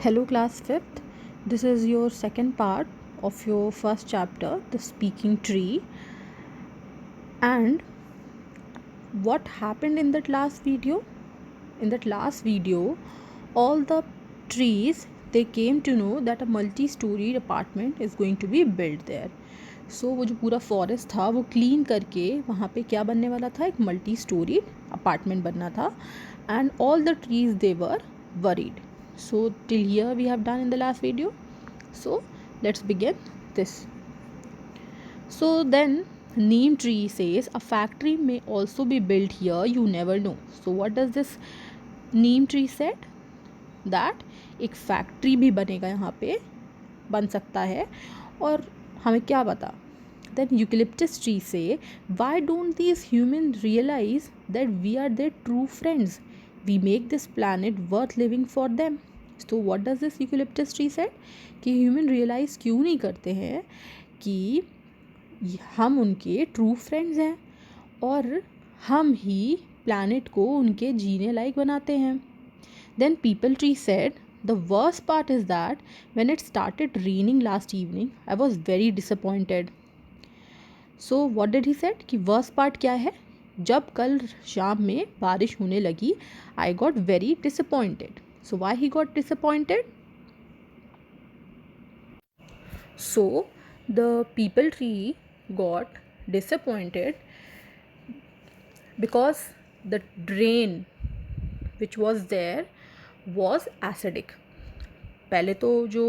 Hello, class 5th. This is your second part of your first chapter, The Speaking Tree. And what happened in that last video? In that last video, all the trees they came to know that a multi-storied apartment is going to be built there. सो वो जो पूरा forest था वो clean करके वहाँ पे क्या बनने वाला था, एक मल्टी स्टोरीड अपार्टमेंट बनना था. And all the trees they were worried. So till here we have done in the last video. So let's begin this. So then neem tree says a factory may also be built here, you never know. So what does this neem tree said? That एक factory भी बनेगा यहाँ पे, बन सकता है, और हमें क्या पता. Then eucalyptus tree say, why don't these humans realize that we are their true friends? We make this planet worth living for them. So what does this eucalyptus tree said? कि human realize क्यों नहीं करते हैं कि हम उनके true friends हैं और हम ही प्लैनेट को उनके जीने लायक बनाते हैं. Then peepal tree said, the worst part is that when it started raining last evening I was very disappointed. So what did he said कि वर्स्ट पार्ट क्या है? जब कल शाम में बारिश होने लगी, I got very disappointed. So why he got disappointed? So the peepal tree got disappointed because the drain which was there was acidic. पहले तो जो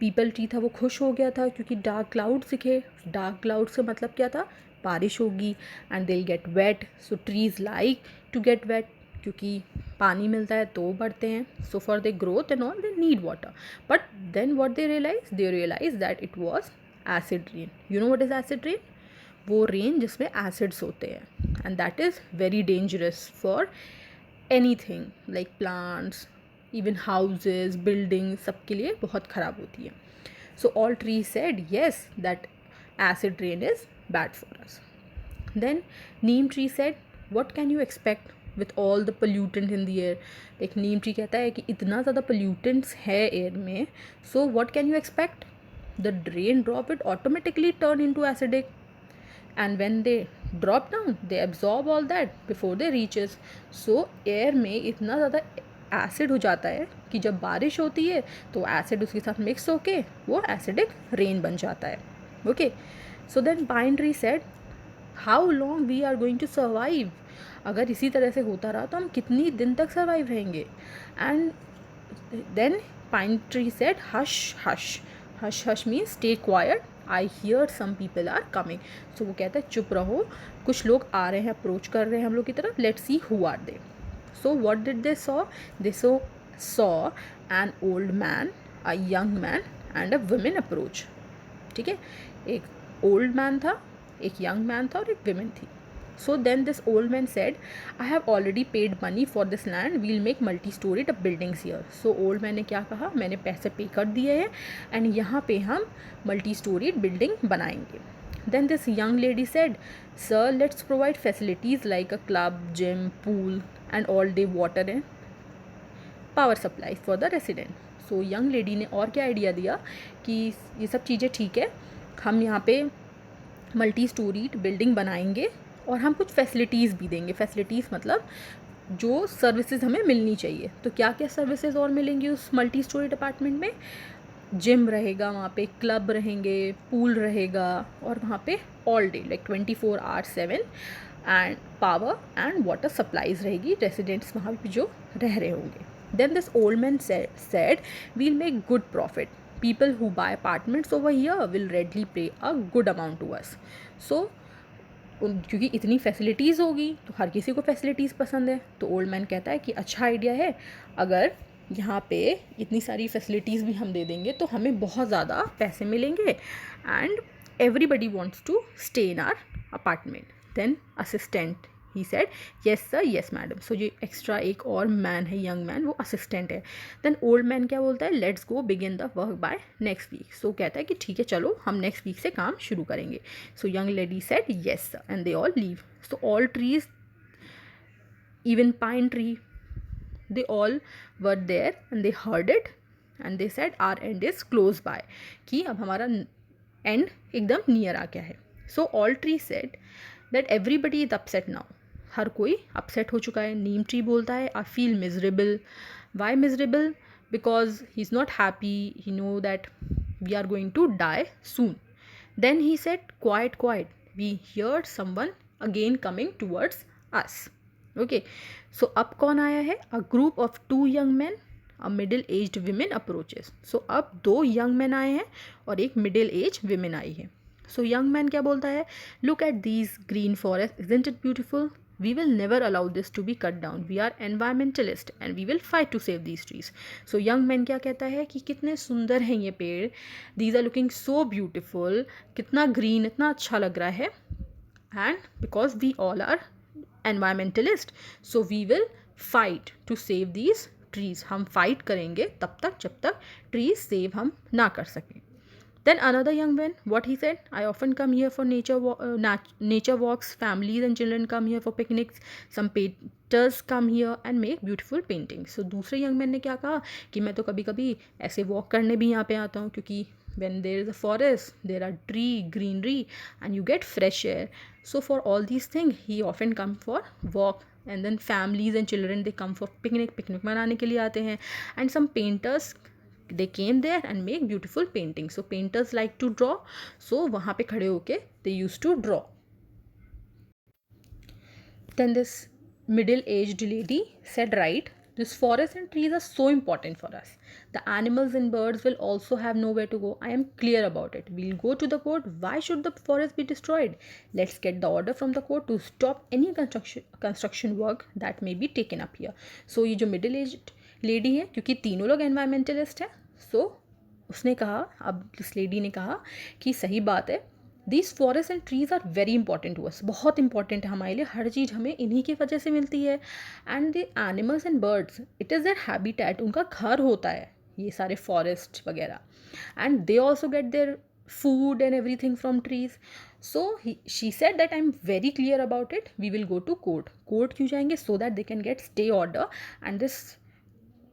पीपल ट्री था वो खुश हो गया था क्योंकि डार्क क्लाउड्स दिखे. डार्क क्लाउड से मतलब क्या था? बारिश होगी and they will get wet. So trees like to get wet क्योंकि पानी मिलता है तो बढ़ते हैं. So for the growth and all they need water. But then what they realise that it was acid rain. You know what is acid rain? वो rain जिसमें acids होते हैं and that is very dangerous for anything like plants, even houses, building, सबके लिए बहुत ख़राब होती है. So all trees said yes that acid rain is bad for us. Then neem tree said, what can you expect with all the pollutant in the air. एक neem tree कहता है कि इतना ज़्यादा पोल्यूटेंट्स है एयर में, so what can you expect? The drain drop it automatically turn into acidic, and when they drop down they absorb all that before they reaches. So air में इतना ज़्यादा एसिड हो जाता है कि जब बारिश होती है तो एसिड उसके साथ मिक्स होके वो एसिडिक रेन बन जाता है. Okay. So then pine tree said, how long we are going to survive. अगर इसी तरह से होता रहा तो हम कितनी दिन तक सर्वाइव रहेंगे. And then pine tree said, hush hush. Hush hush means stay quiet, I hear some people are coming. So वो कहता है चुप रहो, कुछ लोग आ रहे हैं, अप्रोच कर रहे हैं हम लोग की तरफ, let's see who are they. So what did they saw? They saw an old man, a young man and a women approach. ठीक है, एक ओल्ड मैन था, एक यंग मैन था और एक विमेन थी. So then this old man said, I have already paid money for this land, we'll make multi-storied buildings here. So old man ने क्या कहा? मैंने पैसे पे कर दिए हैं एंड यहाँ पे हम multi-storied building बनाएंगे. Then this young lady said, sir, let's provide facilities like a club, gym, pool and all day water and power supplies for the resident. So young lady ने और क्या आइडिया दिया कि ये सब चीज़ें ठीक है, हम यहाँ पे multi-storied building बनाएंगे और हम कुछ फैसिलिटीज़ भी देंगे. फैसिलिटीज़ मतलब जो सर्विसेज हमें मिलनी चाहिए. तो क्या क्या सर्विसेज और मिलेंगी उस मल्टी स्टोरीड अपार्टमेंट में? जिम रहेगा वहाँ पे, क्लब रहेंगे, पूल रहेगा और वहाँ पे all day like 24/7 and power and water supplies रहेगी रेसिडेंट्स वहाँ पे जो रह रहे होंगे. Then this old man said, we'll make good profit. People who buy apartments over here will readily pay a good amount to us. So क्योंकि इतनी facilities होगी तो हर किसी को फैसिलिटीज़ पसंद है. तो ओल्ड मैन कहता है कि अच्छा आइडिया है, अगर यहाँ पे इतनी सारी फैसिलिटीज़ भी हम दे देंगे तो हमें बहुत ज़्यादा पैसे मिलेंगे and everybody wants to stay in our apartment. Then assistant he said, yes sir, yes madam. So ये एक्स्ट्रा एक और मैन है, यंग मैन, वो असिस्टेंट है. देन ओल्ड मैन क्या बोलता है? Let's go begin the work by next week. So कहता है कि ठीक है चलो हम नेक्स्ट वीक से काम शुरू करेंगे. So young lady said yes sir and they all leave. So all trees, even pine tree, they all were there and they heard it and they said our end is close by, कि अब हमारा end एकदम near आ गया है. So all tree said that everybody is upset now. हर कोई upset हो चुका है. नीम ट्री बोलता है I feel miserable. Why miserable? Because he's not happy. He know that we are going to die soon. Then he said, quiet, quiet. We heard someone again coming towards us. Okay. So अब कौन आया है? A group of 2 young men, a middle-aged women approaches. So अब 2 young men आए हैं और एक middle-aged women आई है. So young man क्या बोलता है? Look at these green forests. Isn't it beautiful? We will never allow this to be cut down. We are environmentalists and we will fight to save these trees. So young man क्या कहता है कि कितने सुंदर हैं ये पेड़. These are looking so beautiful. कितना green, इतना अच्छा लग रहा है. And because we all are environmentalists, so we will fight to save these trees. हम fight करेंगे तब तक जब तक trees save हम ना कर सकें. Then another young man, what he said, I often come here for nature walks, families and children come here for picnics, some painters come here and make beautiful paintings. So दूसरे young man ने क्या कहा कि मैं तो कभी कभी ऐसे walk करने भी यहाँ पे आता हूँ, क्योंकि when there is a forest, there are greenery and you get fresh air. So for all these things, he often come for walk. And then families and children, they come for picnic मनाने के लिए आते हैं. And some painters, they came there and make beautiful paintings. So painters like to draw, so वहाँ पे खड़े होके they used to draw. Then this middle-aged lady said, right, this forest and trees are so important for us. The animals and birds will also have nowhere to go. I am clear about it. We'll go to the court. Why should the forest be destroyed? Let's get the order from the court to stop any construction work that may be taken up here. So ये जो middle-aged lady है, क्योंकि तीनों लोग environmentalist हैं, सो उसने कहा, अब इस लेडी ने कहा कि सही बात है, these forest and trees are very important to us. बहुत इंपॉर्टेंट है हमारे लिए. हर चीज़ हमें इन्हीं की वजह से मिलती है. And the animals and birds, it is their habitat. उनका घर होता है ये सारे फॉरेस्ट वगैरह. And they also get their food and everything from trees. So she said that I'm very clear about it. We will go to court. Court क्यों जाएंगे? So that they can get stay order and this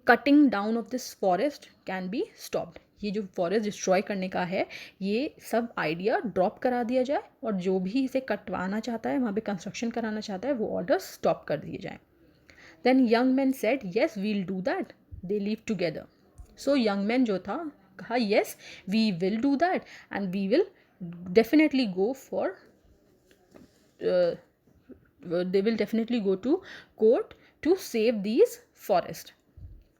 cutting down of this forest can be stopped. ये जो forest destroy करने का है, ये सब idea drop करा दिया जाए और जो भी इसे कटवाना चाहता है, वहाँ पे कंस्ट्रक्शन कराना चाहता है, वो ऑर्डर स्टॉप कर दिए जाए. Then young man said yes we'll do that. They live together. So young man जो था कहा yes we will do that and we will definitely go for they will definitely go to court to save these forests.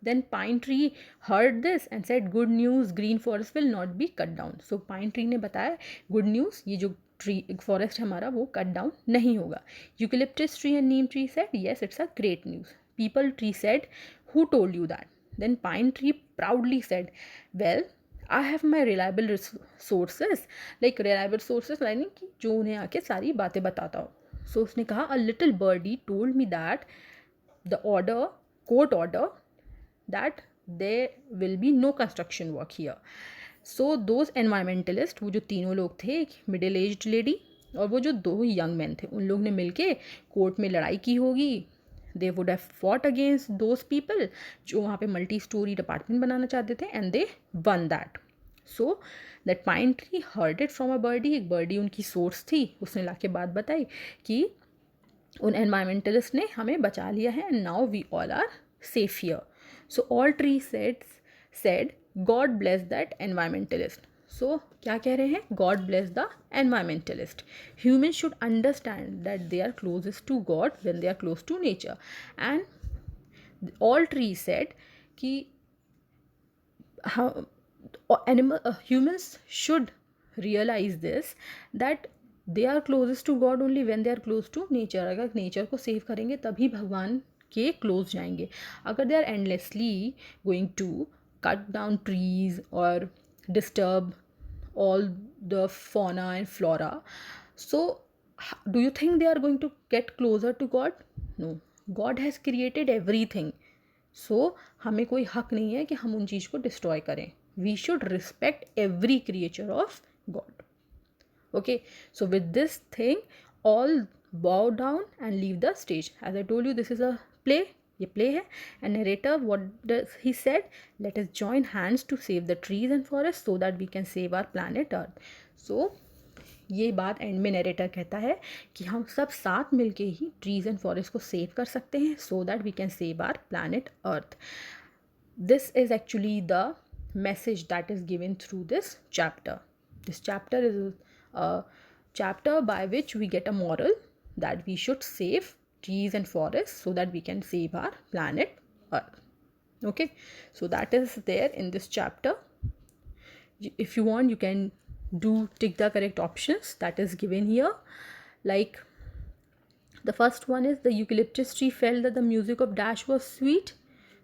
Then pine tree heard this and said good news, green forest will not be cut down. So pine tree ने बताया good news, ये जो tree forest हमारा वो cut down नहीं होगा. Eucalyptus tree and neem tree said yes it's a great news. People tree said who told you that? Then pine tree proudly said well I have my reliable sources. Like reliable sources यानी कि जो उन्हें आके सारी बातें बताता हो. So उसने कहा a little birdie told me that the court order that there will be no construction work here. So those environmentalists, वो जो तीनों लोग थे, एक मिडिल एज्ड लेडी और वो जो 2 यंग मैन थे, उन लोग ने मिलके कोर्ट में लड़ाई की होगी. They would have fought against those people जो वहाँ पे मल्टी स्टोरी अपार्टमेंट बनाना चाहते थे and they won that. So that pine tree heard it from a birdie. एक बर्डी उनकी सोर्स थी, उसने ला के बात बताई कि उन एनवायरमेंटलिस्ट ने हमें बचा लिया है and now we all are safe here. So all trees said God bless that environmentalist. So क्या कह रहे हैं? God bless the environmentalist. Humans should understand that they are closest to God when they are close to nature. And all trees said कि humans should realize this that they are closest to God only when they are close to nature. अगर nature को save करेंगे तभी भगवान के close जाएंगे. अगर they are endlessly going to cut down trees और disturb all the fauna and flora, so do you think they are going to get closer to God? No. God has created everything. So हमें कोई हक नहीं है कि हम उन चीज़ को डिस्ट्रॉय करें. We should respect every creature of God. Okay, so with this thing all bow down and leave the stage. As I told you, this is a play. ये प्ले है. And narrator what does he said, let us join hands to save the trees and forest so that we can save our planet earth. So ये बात and में narrator कहता है कि हम सब साथ मिलके ही ट्रीज एंड फॉरेस्ट को सेव कर सकते हैं so that we can save our planet Earth. This is actually the message that is given through this chapter. This chapter is a chapter by which we get a moral that we should save trees and forests so that we can save our planet Earth. Okay, so that is there in this chapter. If you want, you can do tick the correct options that is given here. Like the first one is the eucalyptus tree felt that the music of dash was sweet,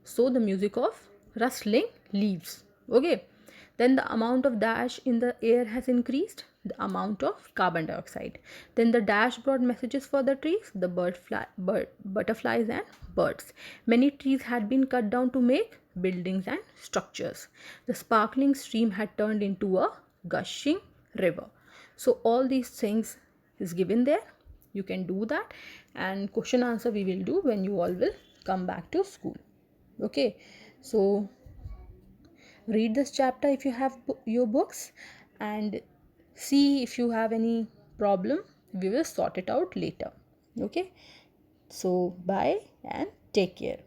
so the music of rustling leaves. Okay, then the amount of dash in the air has increased, the amount of carbon dioxide. Then the dash brought messages for the trees, the butterflies and birds. Many trees had been cut down to make buildings and structures. The sparkling stream had turned into a gushing river. So all these things is given there. You can do that, and question answer we will do when you all will come back to school. Okay, so read this chapter if you have your books, and see if you have any problem, we will sort it out later. Okay, so bye and take care.